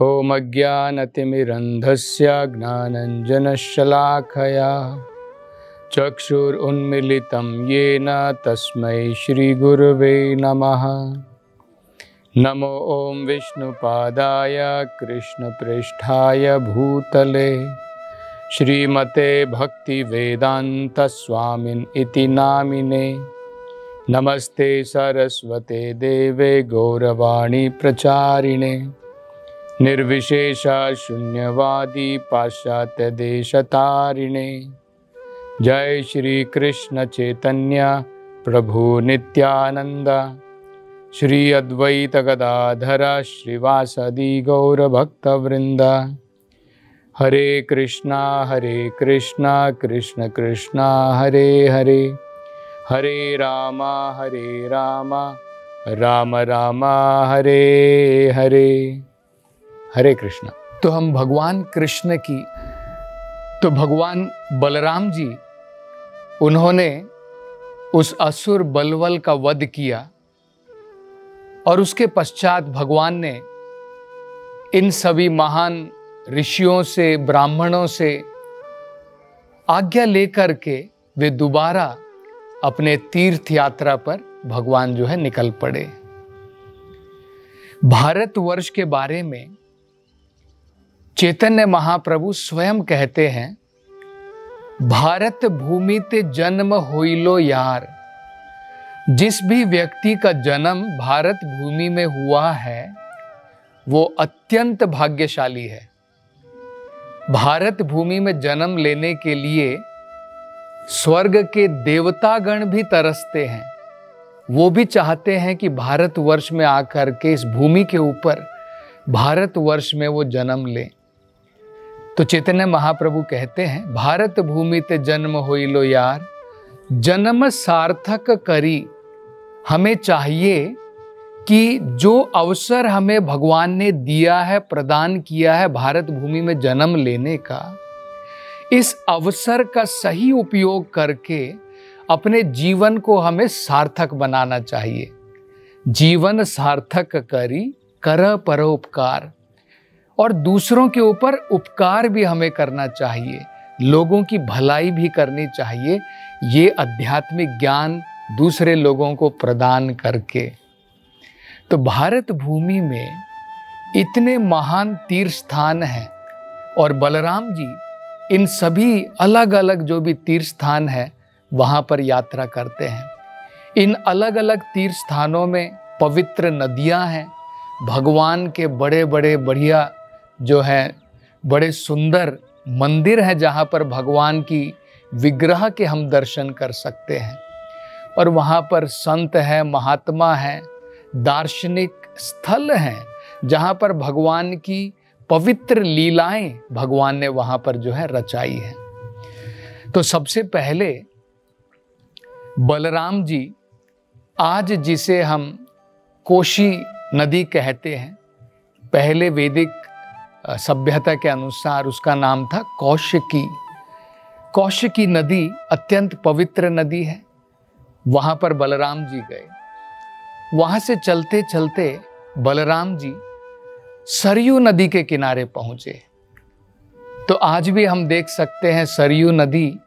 ॐ अज्ञानतिमिरन्धस्य ज्ञानञ्जनशलाखया चक्षुरुन्मीलितं येन तस्मै श्रीगुरुवे नमः। नमो ॐ विष्णुपादाय कृष्णप्रेष्ठाय भूतले श्रीमते भक्तिवेदान्तस्वामिन् इति नामिने। नमस्ते सरस्वते देवे गौरवाणी प्रचारिणे निर्विशेषा शून्यवादी पाश्चात्य देशतारिणे। जय श्री कृष्ण चैतन्य प्रभु नित्यानंद श्री अद्वैत गदाधर श्रीवासदि गौर भक्तवृंद। हरे कृष्णा कृष्ण कृष्णा हरे हरे, हरे राम राम राम हरे हरे। हरे कृष्णा। तो हम भगवान कृष्ण की, तो भगवान बलराम जी उन्होंने उस असुर बलवल का वध किया और उसके पश्चात भगवान ने इन सभी महान ऋषियों से, ब्राह्मणों से आज्ञा लेकर के वे दोबारा अपने तीर्थ यात्रा पर भगवान जो है निकल पड़े। भारतवर्ष के बारे में चैतन्य महाप्रभु स्वयं कहते हैं, भारत भूमि ते जन्म होइलो यार। जिस भी व्यक्ति का जन्म भारत भूमि में हुआ है वो अत्यंत भाग्यशाली है। भारत भूमि में जन्म लेने के लिए स्वर्ग के देवतागण भी तरसते हैं। वो भी चाहते हैं कि भारतवर्ष में आकर के इस भूमि के ऊपर भारतवर्ष में वो जन्म लें। तो चैतन्य महाप्रभु कहते हैं, भारत भूमि ते जन्म होइलो यार, जन्म सार्थक करी। हमें चाहिए कि जो अवसर हमें भगवान ने दिया है, प्रदान किया है भारत भूमि में जन्म लेने का, इस अवसर का सही उपयोग करके अपने जीवन को हमें सार्थक बनाना चाहिए। जीवन सार्थक करी कर परोपकार। और दूसरों के ऊपर उपकार भी हमें करना चाहिए, लोगों की भलाई भी करनी चाहिए, ये आध्यात्मिक ज्ञान दूसरे लोगों को प्रदान करके। तो भारत भूमि में इतने महान तीर्थ स्थान हैं और बलराम जी इन सभी अलग अलग जो भी तीर्थ स्थान है वहाँ पर यात्रा करते हैं। इन अलग अलग तीर्थ स्थानों में पवित्र नदियाँ हैं, भगवान के बड़े बड़े बढ़िया जो है बड़े सुंदर मंदिर हैं जहाँ पर भगवान की विग्रह के हम दर्शन कर सकते हैं। और वहाँ पर संत हैं, महात्मा हैं, दार्शनिक स्थल हैं जहाँ पर भगवान की पवित्र लीलाएं भगवान ने वहाँ पर जो है रचाई है। तो सबसे पहले बलराम जी, आज जिसे हम कोशी नदी कहते हैं, पहले वैदिक सभ्यता के अनुसार उसका नाम था कौशिकी। कौशिकी नदी अत्यंत पवित्र नदी है। वहाँ पर बलराम जी गए। वहाँ से चलते चलते बलराम जी सरयू नदी के किनारे पहुँचे। तो आज भी हम देख सकते हैं सरयू नदी,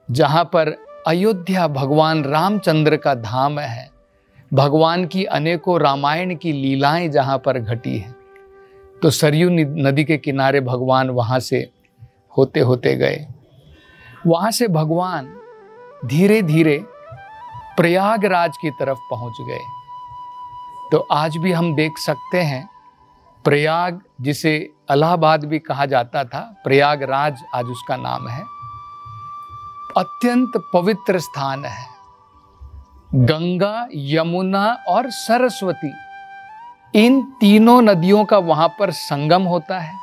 जहाँ पर अयोध्या भगवान रामचंद्र का धाम है, भगवान की अनेकों रामायण की लीलाएं जहाँ पर घटी हैं। तो सरयू नदी के किनारे भगवान वहाँ से होते होते गए। वहाँ से भगवान धीरे धीरे प्रयागराज की तरफ पहुँच गए। तो आज भी हम देख सकते हैं प्रयाग, जिसे इलाहाबाद भी कहा जाता था, प्रयागराज आज उसका नाम है। अत्यंत पवित्र स्थान है। गंगा, यमुना और सरस्वती, इन तीनों नदियों का वहां पर संगम होता है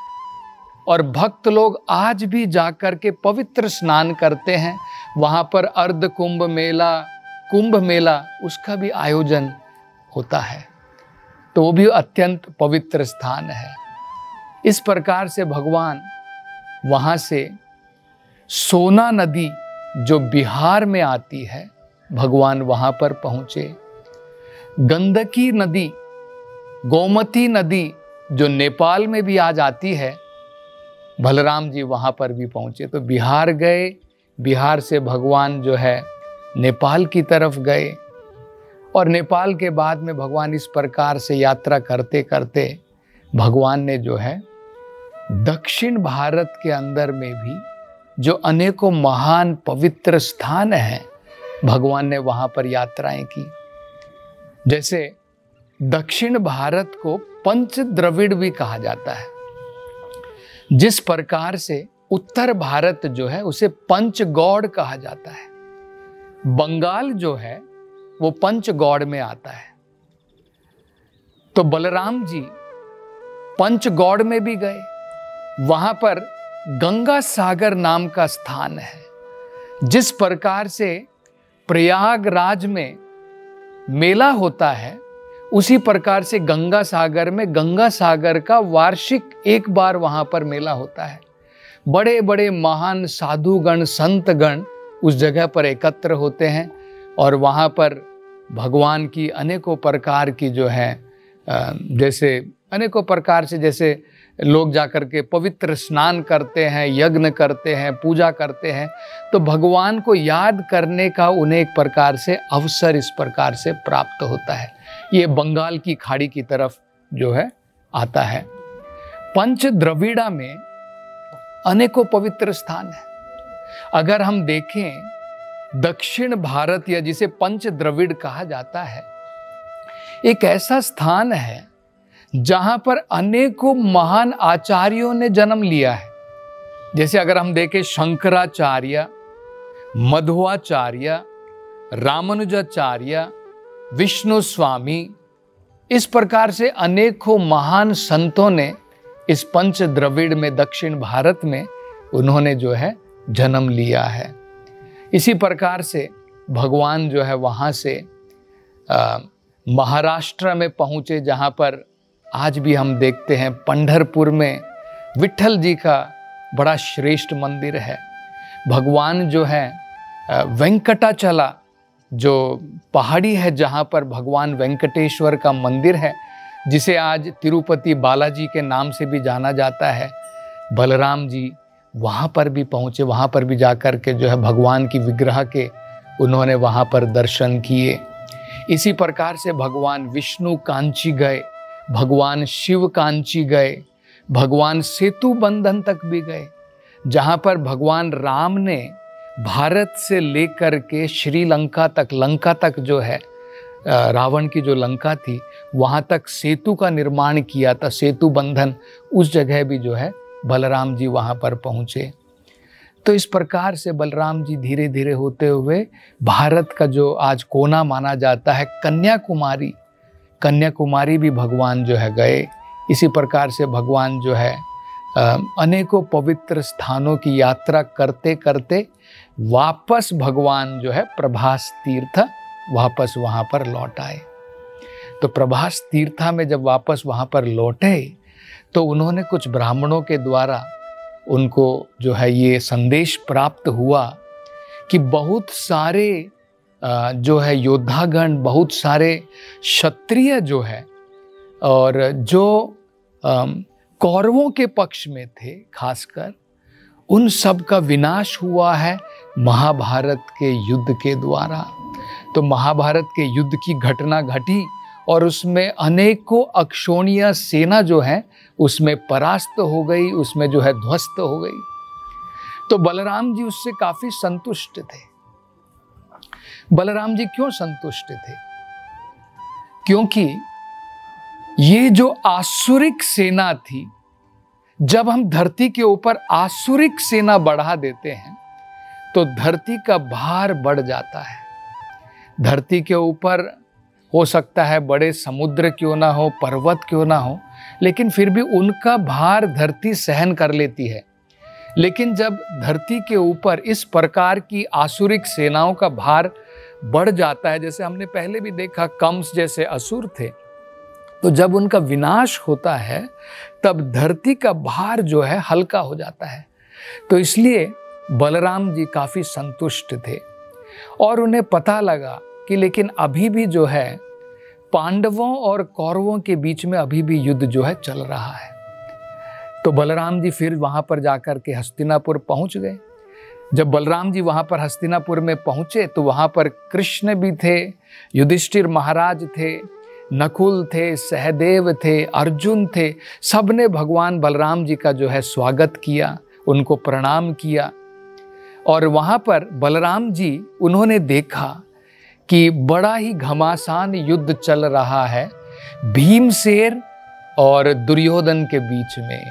और भक्त लोग आज भी जाकर के पवित्र स्नान करते हैं। वहां पर अर्ध कुंभ मेला उसका भी आयोजन होता है। तो वो भी अत्यंत पवित्र स्थान है। इस प्रकार से भगवान वहां से सोना नदी जो बिहार में आती है, भगवान वहां पर पहुंचे। गंडकी नदी, गोमती नदी जो नेपाल में भी आज आती है, बलराम जी वहाँ पर भी पहुँचे। तो बिहार गए, बिहार से भगवान जो है नेपाल की तरफ गए, और नेपाल के बाद में भगवान इस प्रकार से यात्रा करते करते भगवान ने जो है दक्षिण भारत के अंदर में भी जो अनेकों महान पवित्र स्थान हैं, भगवान ने वहाँ पर यात्राएं की। जैसे दक्षिण भारत को पंच द्रविड़ भी कहा जाता है, जिस प्रकार से उत्तर भारत जो है उसे पंचगौड़ कहा जाता है। बंगाल जो है वो पंचगौड़ में आता है। तो बलराम जी पंचगौड़ में भी गए, वहां पर गंगा सागर नाम का स्थान है। जिस प्रकार से प्रयागराज में मेला होता है, उसी प्रकार से गंगा सागर में गंगा सागर का वार्षिक एक बार वहां पर मेला होता है। बड़े बड़े महान साधुगण संतगण उस जगह पर एकत्र होते हैं, और वहाँ पर भगवान की अनेकों प्रकार की जो है जैसे अनेकों प्रकार से, जैसे लोग जाकर के पवित्र स्नान करते हैं, यज्ञ करते हैं, पूजा करते हैं, तो भगवान को याद करने का उन्हें एक प्रकार से अवसर इस प्रकार से प्राप्त होता है। ये बंगाल की खाड़ी की तरफ जो है आता है। पंच द्रविड़ा में अनेकों पवित्र स्थान है। अगर हम देखें दक्षिण भारत, या जिसे पंच द्रविड़ कहा जाता है, एक ऐसा स्थान है जहां पर अनेकों महान आचार्यों ने जन्म लिया है। जैसे अगर हम देखें शंकराचार्य, मध्वाचार्य, रामानुजाचार्य, विष्णु स्वामी, इस प्रकार से अनेकों महान संतों ने इस पंच द्रविड़ में दक्षिण भारत में उन्होंने जो है जन्म लिया है। इसी प्रकार से भगवान जो है वहाँ से महाराष्ट्र में पहुँचे, जहाँ पर आज भी हम देखते हैं पंढरपुर में विट्ठल जी का बड़ा श्रेष्ठ मंदिर है। भगवान जो है वेंकटाचला जो पहाड़ी है, जहाँ पर भगवान वेंकटेश्वर का मंदिर है, जिसे आज तिरुपति बालाजी के नाम से भी जाना जाता है, बलराम जी वहाँ पर भी पहुँचे। वहाँ पर भी जाकर के जो है भगवान की विग्रह के उन्होंने वहाँ पर दर्शन किए। इसी प्रकार से भगवान विष्णु कांची गए, भगवान शिव कांची गए, भगवान सेतु बंधन तक भी गए, जहाँ पर भगवान राम ने भारत से लेकर के श्रीलंका तक, लंका तक जो है रावण की जो लंका थी, वहाँ तक सेतु का निर्माण किया था, सेतु बंधन, उस जगह भी जो है बलराम जी वहाँ पर पहुँचे। तो इस प्रकार से बलराम जी धीरे धीरे होते हुए भारत का जो आज कोना माना जाता है कन्याकुमारी, कन्याकुमारी भी भगवान जो है गए। इसी प्रकार से भगवान जो है अनेकों पवित्र स्थानों की यात्रा करते करते वापस भगवान जो है प्रभास तीर्थ वापस वहाँ पर लौट आए। तो प्रभास तीर्था में जब वापस वहाँ पर लौटे, तो उन्होंने कुछ ब्राह्मणों के द्वारा उनको जो है ये संदेश प्राप्त हुआ कि बहुत सारे जो है योद्धागण, बहुत सारे क्षत्रिय जो है और जो कौरवों के पक्ष में थे खासकर, उन सब का विनाश हुआ है महाभारत के युद्ध के द्वारा। तो महाभारत के युद्ध की घटना घटी और उसमें अनेकों अक्षोणीय सेना जो है उसमें परास्त हो गई, उसमें जो है ध्वस्त हो गई। तो बलराम जी उससे काफी संतुष्ट थे। बलराम जी क्यों संतुष्ट थे? क्योंकि ये जो आसुरिक सेना थी, जब हम धरती के ऊपर आसुरिक सेना बढ़ा देते हैं तो धरती का भार बढ़ जाता है। धरती के ऊपर हो सकता है बड़े समुद्र क्यों ना हो, पर्वत क्यों ना हो, लेकिन फिर भी उनका भार धरती सहन कर लेती है। लेकिन जब धरती के ऊपर इस प्रकार की आसुरिक सेनाओं का भार बढ़ जाता है, जैसे हमने पहले भी देखा कंस जैसे असुर थे, तो जब उनका विनाश होता है तब धरती का भार जो है हल्का हो जाता है। तो इसलिए बलराम जी काफी संतुष्ट थे और उन्हें पता लगा कि लेकिन अभी भी जो है पांडवों और कौरवों के बीच में अभी भी युद्ध जो है चल रहा है। तो बलराम जी फिर वहां पर जाकर के हस्तिनापुर पहुंच गए। जब बलराम जी वहां पर हस्तिनापुर में पहुंचे तो वहां पर कृष्ण भी थे, युधिष्ठिर महाराज थे, नकुल थे, सहदेव थे, अर्जुन थे। सबने भगवान बलराम जी का जो है स्वागत किया, उनको प्रणाम किया। और वहां पर बलराम जी उन्होंने देखा कि बड़ा ही घमासान युद्ध चल रहा है भीमसेन और दुर्योधन के बीच में।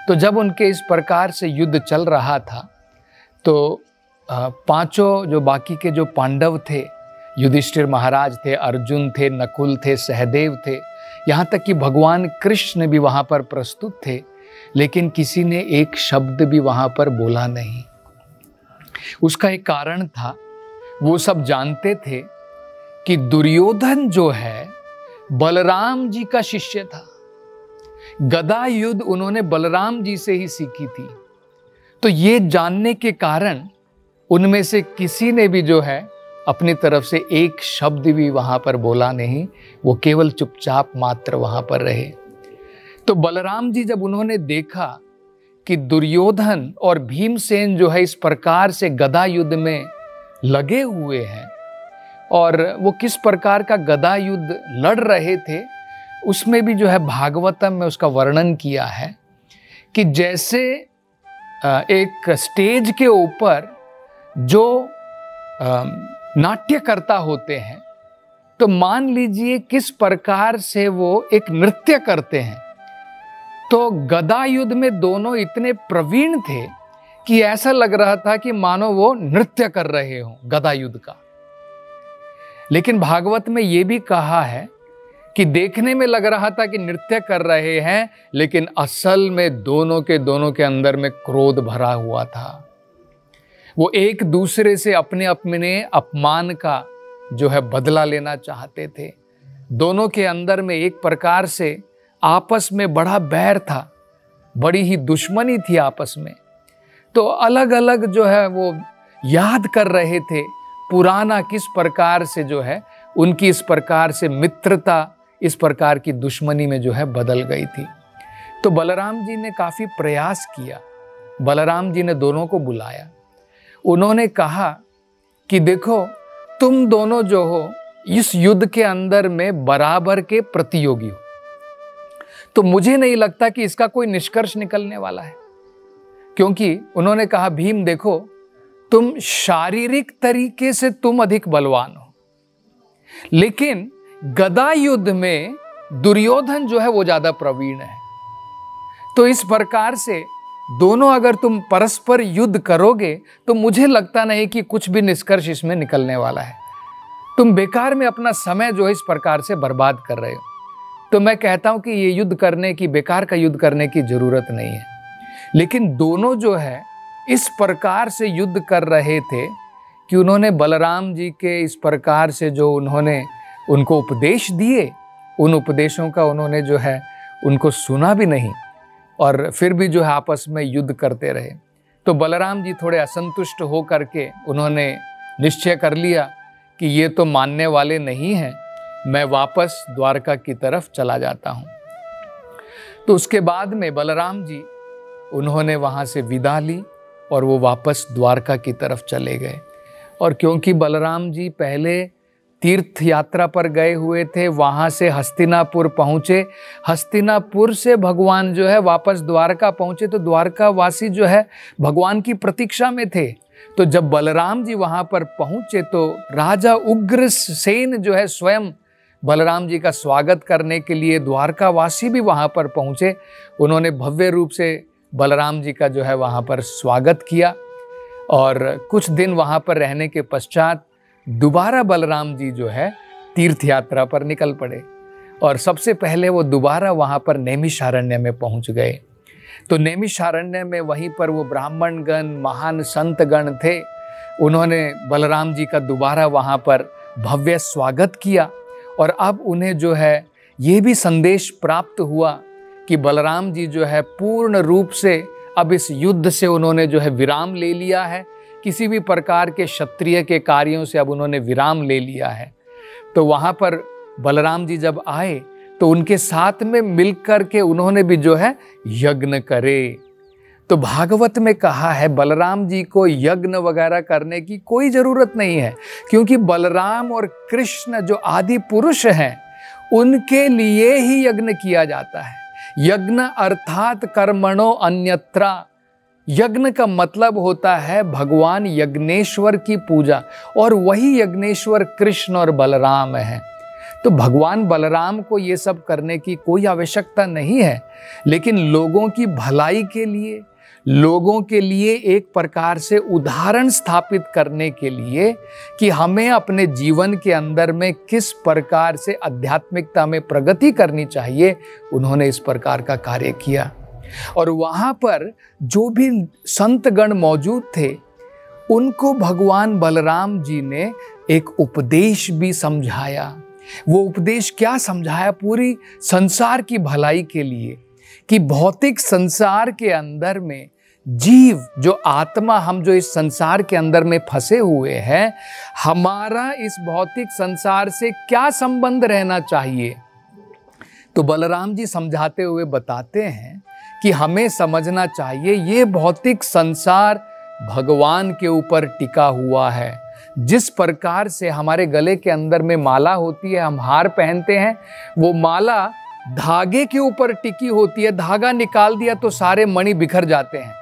तो जब उनके इस प्रकार से युद्ध चल रहा था तो पांचों जो बाकी के जो पांडव थे, युधिष्ठिर महाराज थे, अर्जुन थे, नकुल थे, सहदेव थे, यहाँ तक कि भगवान कृष्ण भी वहाँ पर प्रस्तुत थे, लेकिन किसी ने एक शब्द भी वहाँ पर बोला नहीं। उसका एक कारण था, वो सब जानते थे कि दुर्योधन जो है बलराम जी का शिष्य था। गदा युद्ध उन्होंने बलराम जी से ही सीखी थी। तो ये जानने के कारण उनमें से किसी ने भी जो है अपनी तरफ से एक शब्द भी वहां पर बोला नहीं, वो केवल चुपचाप मात्र वहां पर रहे। तो बलराम जी जब उन्होंने देखा कि दुर्योधन और भीमसेन जो है इस प्रकार से गदा युद्ध में लगे हुए हैं और वो किस प्रकार का गदा युद्ध लड़ रहे थे, उसमें भी जो है भागवतम में उसका वर्णन किया है कि जैसे एक स्टेज के ऊपर जो नाट्यकर्ता होते हैं, तो मान लीजिए किस प्रकार से वो एक नृत्य करते हैं। तो गदा युद्ध में दोनों इतने प्रवीण थे कि ऐसा लग रहा था कि मानो वो नृत्य कर रहे हों गदा युद्ध का। लेकिन भागवत में ये भी कहा है कि देखने में लग रहा था कि नृत्य कर रहे हैं, लेकिन असल में दोनों के अंदर में क्रोध भरा हुआ था। वो एक दूसरे से अपने अपने अपमान का जो है बदला लेना चाहते थे। दोनों के अंदर में एक प्रकार से आपस में बड़ा बैर था, बड़ी ही दुश्मनी थी आपस में। तो अलग अलग जो है वो याद कर रहे थे पुराना किस प्रकार से जो है उनकी इस प्रकार से मित्रता इस प्रकार की दुश्मनी में जो है बदल गई थी। तो बलराम जी ने काफी प्रयास किया। बलराम जी ने दोनों को बुलाया। उन्होंने कहा कि देखो, तुम दोनों जो हो इस युद्ध के अंदर में बराबर के प्रतियोगी हो, तो मुझे नहीं लगता कि इसका कोई निष्कर्ष निकलने वाला है। क्योंकि उन्होंने कहा, भीम देखो, तुम शारीरिक तरीके से तुम अधिक बलवान हो, लेकिन गदा युद्ध में दुर्योधन जो है वो ज्यादा प्रवीण है। तो इस प्रकार से दोनों अगर तुम परस्पर युद्ध करोगे तो मुझे लगता नहीं कि कुछ भी निष्कर्ष इसमें निकलने वाला है। तुम बेकार में अपना समय जो है इस प्रकार से बर्बाद कर रहे हो। तो मैं कहता हूं कि ये युद्ध करने की, बेकार का युद्ध करने की जरूरत नहीं है। लेकिन दोनों जो है इस प्रकार से युद्ध कर रहे थे कि उन्होंने बलराम जी के इस प्रकार से जो उन्होंने उनको उपदेश दिए, उन उपदेशों का उन्होंने जो है उनको सुना भी नहीं और फिर भी जो है आपस में युद्ध करते रहे। तो बलराम जी थोड़े असंतुष्ट हो करके उन्होंने निश्चय कर लिया कि ये तो मानने वाले नहीं हैं, मैं वापस द्वारका की तरफ चला जाता हूँ। तो उसके बाद में बलराम जी उन्होंने वहाँ से विदा ली और वो वापस द्वारका की तरफ चले गए। और क्योंकि बलराम जी पहले तीर्थ यात्रा पर गए हुए थे, वहाँ से हस्तिनापुर पहुँचे, हस्तिनापुर से भगवान जो है वापस द्वारका पहुँचे, तो द्वारका वासी जो है भगवान की प्रतीक्षा में थे। तो जब बलराम जी वहाँ पर पहुँचे तो राजा उग्रसेन जो है स्वयं बलराम जी का स्वागत करने के लिए द्वारका वासी भी वहाँ पर पहुँचे। उन्होंने भव्य रूप से बलराम जी का जो है वहाँ पर स्वागत किया और कुछ दिन वहाँ पर रहने के पश्चात दोबारा बलराम जी जो है तीर्थ यात्रा पर निकल पड़े और सबसे पहले वो दोबारा वहाँ पर नैमिषारण्य में पहुँच गए। तो नैमिषारण्य में वहीं पर वो ब्राह्मण गण, महान संत गण थे, उन्होंने बलराम जी का दोबारा वहाँ पर भव्य स्वागत किया। और अब उन्हें जो है ये भी संदेश प्राप्त हुआ कि बलराम जी जो है पूर्ण रूप से अब इस युद्ध से उन्होंने जो है विराम ले लिया है, किसी भी प्रकार के क्षत्रिय के कार्यों से अब उन्होंने विराम ले लिया है। तो वहाँ पर बलराम जी जब आए तो उनके साथ में मिलकर के उन्होंने भी जो है यज्ञ करे। तो भागवत में कहा है बलराम जी को यज्ञ वगैरह करने की कोई जरूरत नहीं है, क्योंकि बलराम और कृष्ण जो आदि पुरुष हैं उनके लिए ही यज्ञ किया जाता है। यज्ञ अर्थात कर्मणो अन्यत्रा। यज्ञ का मतलब होता है भगवान यज्ञेश्वर की पूजा, और वही यज्ञेश्वर कृष्ण और बलराम हैं। तो भगवान बलराम को ये सब करने की कोई आवश्यकता नहीं है, लेकिन लोगों की भलाई के लिए, लोगों के लिए एक प्रकार से उदाहरण स्थापित करने के लिए कि हमें अपने जीवन के अंदर में किस प्रकार से आध्यात्मिकता में प्रगति करनी चाहिए, उन्होंने इस प्रकार का कार्य किया। और वहां पर जो भी संतगण मौजूद थे उनको भगवान बलराम जी ने एक उपदेश भी समझाया। वो उपदेश क्या समझाया? पूरी संसार की भलाई के लिए, कि भौतिक संसार के अंदर में जीव जो आत्मा, हम जो इस संसार के अंदर में फंसे हुए हैं, हमारा इस भौतिक संसार से क्या संबंध रहना चाहिए। तो बलराम जी समझाते हुए बताते हैं कि हमें समझना चाहिए ये भौतिक संसार भगवान के ऊपर टिका हुआ है। जिस प्रकार से हमारे गले के अंदर में माला होती है, हम हार पहनते हैं, वो माला धागे के ऊपर टिकी होती है, धागा निकाल दिया तो सारे मणि बिखर जाते हैं।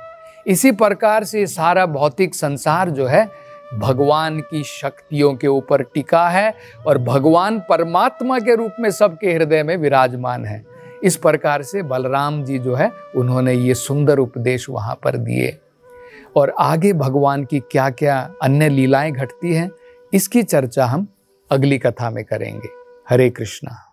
इसी प्रकार से सारा भौतिक संसार जो है भगवान की शक्तियों के ऊपर टिका है, और भगवान परमात्मा के रूप में सबके हृदय में विराजमान है। इस प्रकार से बलराम जी जो है उन्होंने ये सुंदर उपदेश वहां पर दिए। और आगे भगवान की क्या क्या अन्य लीलाएं घटती हैं, इसकी चर्चा हम अगली कथा में करेंगे। हरे कृष्णा।